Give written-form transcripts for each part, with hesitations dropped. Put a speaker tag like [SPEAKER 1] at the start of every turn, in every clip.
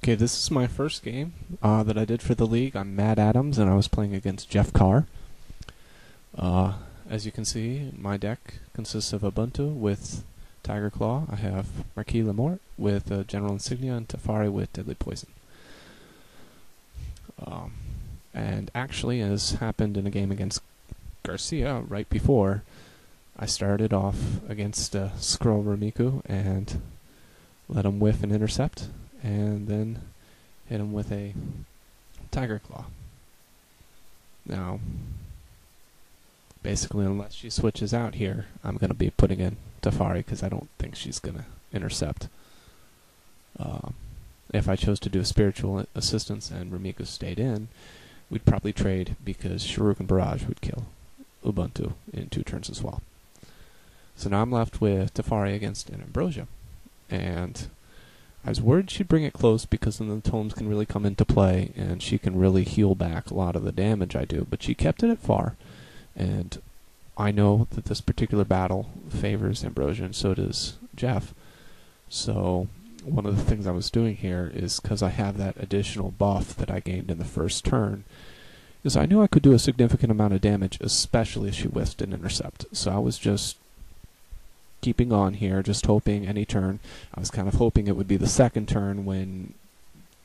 [SPEAKER 1] Okay, this is my first game that I did for the league. I'm MaddAddams, and I was playing against JeffCarr. As you can see, my deck consists of Ubuntu with Tiger Claw. I have Marquis Lemort with General Insignia and Teferi with Deadly Poison. And actually, as happened in a game against Garcia right before, I started off against Scroll Rumiko and let him whiff and intercept, and then hit him with a Tiger Claw. Now, basically, unless she switches out here, I'm going to be putting in Teferi because I don't think she's going to intercept. If I chose to do a spiritual assistance and Rumiko stayed in, we'd probably trade because Shuriken Barrage would kill Ubuntu in 2 turns as well. So now I'm left with Teferi against an Ambrosia. And I was worried she'd bring it close because then the tomes can really come into play and she can really heal back a lot of the damage I do. But she kept it at far. And I know that this particular battle favors Ambrosia, and so does Jeff. So one of the things I was doing here is, because I have that additional buff that I gained in the first turn, is I knew I could do a significant amount of damage, especially if she whiffed an intercept. So I was just keeping on here, just hoping any turn. I was kind of hoping it would be the second turn when,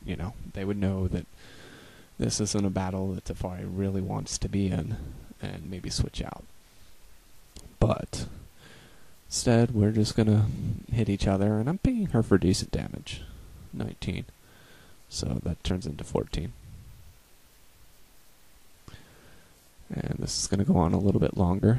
[SPEAKER 1] you know, they would know that this isn't a battle that Teferi really wants to be in, and maybe switch out. But instead, we're just gonna hit each other, and I'm pinging her for decent damage. 19. So that turns into 14. And this is gonna go on a little bit longer.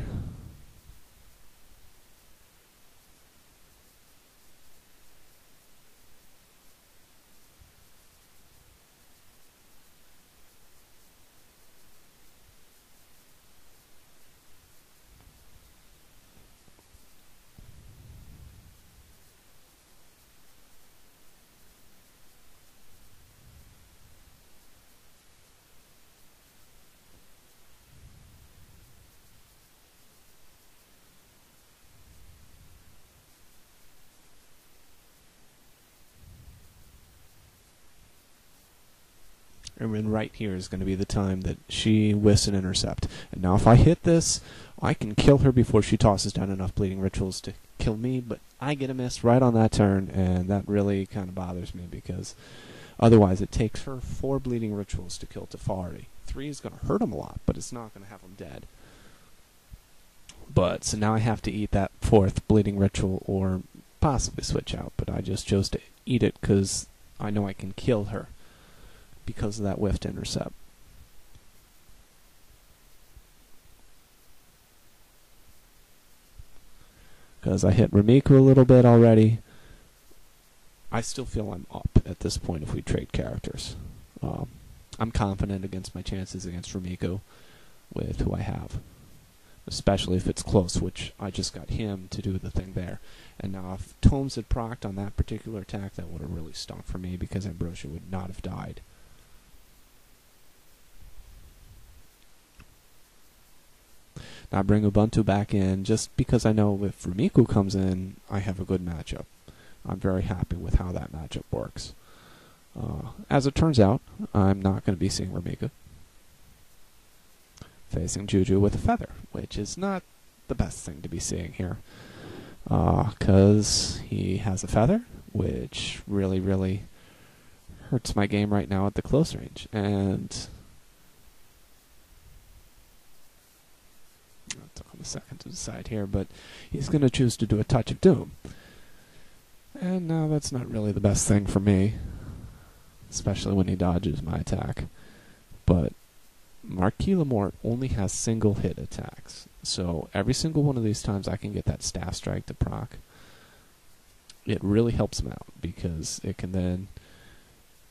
[SPEAKER 1] And then right here is going to be the time that she whiffs an intercept. And now if I hit this, I can kill her before she tosses down enough bleeding rituals to kill me, but I get a miss right on that turn, and that really kind of bothers me because otherwise it takes her 4 bleeding rituals to kill Teferi. 3 is going to hurt him a lot, but it's not going to have him dead. But, so now I have to eat that 4th bleeding ritual or possibly switch out, but I just chose to eat it because I know I can kill her because of that whiffed intercept. Because I hit Rumiko a little bit already. I still feel I'm up at this point if we trade characters. I'm confident against my chances against Rumiko with who I have. Especially if it's close, which I just got him to do the thing there. And now if Tomes had procced on that particular attack, that would have really stunk for me because Ambrosia would not have died. Now I bring Ubuntu back in just because I know if Rumiko comes in, I have a good matchup. I'm very happy with how that matchup works. As it turns out, I'm not going to be seeing Rumiko. Facing Juju with a feather, which is not the best thing to be seeing here. Because he has a feather, which really, really hurts my game right now at the close range. And it took him a second to decide here, but he's going to choose to do a Touch of Doom. And now that's not really the best thing for me, especially when he dodges my attack. But Marquis Lemort only has single hit attacks, so every single one of these times I can get that staff strike to proc. It really helps him out because it can then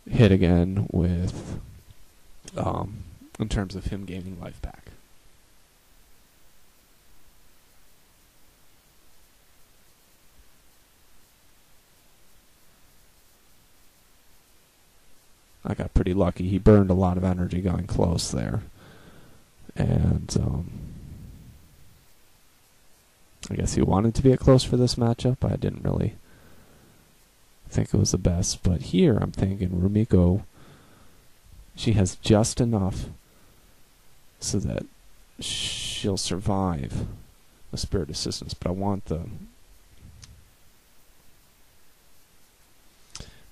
[SPEAKER 1] hit again with, in terms of him gaining life back. I got pretty lucky. He burned a lot of energy going close there. And I guess he wanted to be at close for this matchup. I didn't really think it was the best. But here I'm thinking Rumiko, she has just enough so that she'll survive the spirit assistance. But I want the...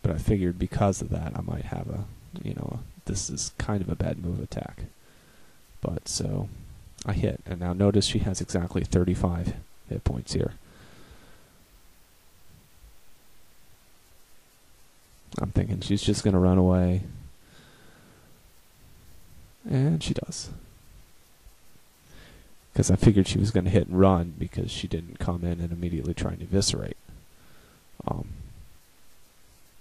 [SPEAKER 1] But I figured because of that I might have a, this is kind of a bad move attack. But so I hit, and now notice she has exactly 35 hit points here. I'm thinking she's just going to run away. And she does. Because I figured she was going to hit and run because she didn't come in and immediately try and eviscerate.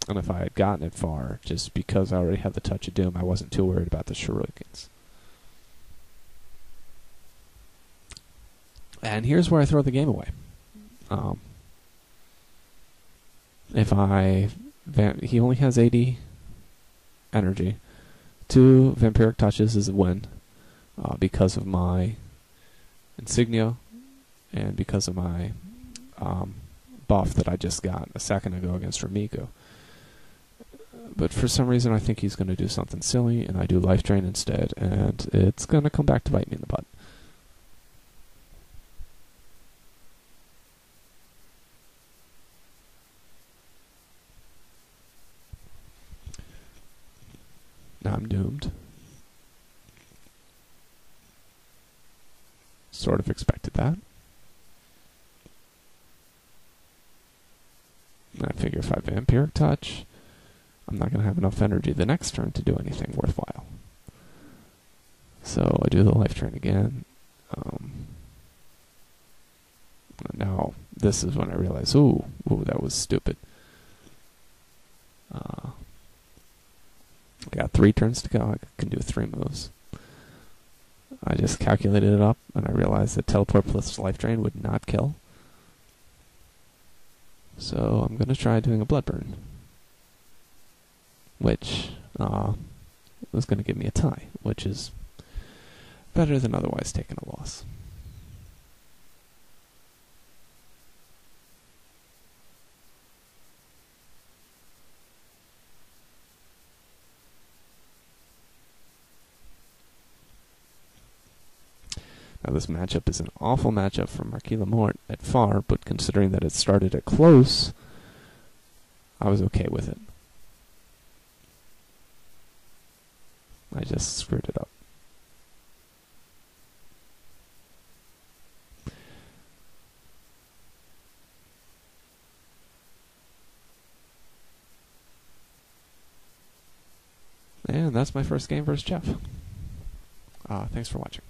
[SPEAKER 1] And if I had gotten it far, just because I already had the Touch of Doom, I wasn't too worried about the shurikens. And here's where I throw the game away. He only has 80 energy. 2 vampiric touches is a win because of my insignia and because of my buff that I just got a second ago against Rumiko. But for some reason I think he's going to do something silly, and I do life drain instead, and it's going to come back to bite me in the butt. Now I'm doomed. Sort of expected that. I figure if I vampiric touch, I'm not going to have enough energy the next turn to do anything worthwhile. So I do the life drain again. Now this is when I realize, ooh, that was stupid. I got 3 turns to go. I can do 3 moves. I just calculated it up, and I realized that teleport plus life drain would not kill. So I'm going to try doing a blood burn, which was going to give me a tie, which is better than otherwise taking a loss. Now this matchup is an awful matchup for Marquis Lamort at far, but considering that it started at close, I was okay with it. I just screwed it up. And that's my first game versus Jeff. Thanks for watching.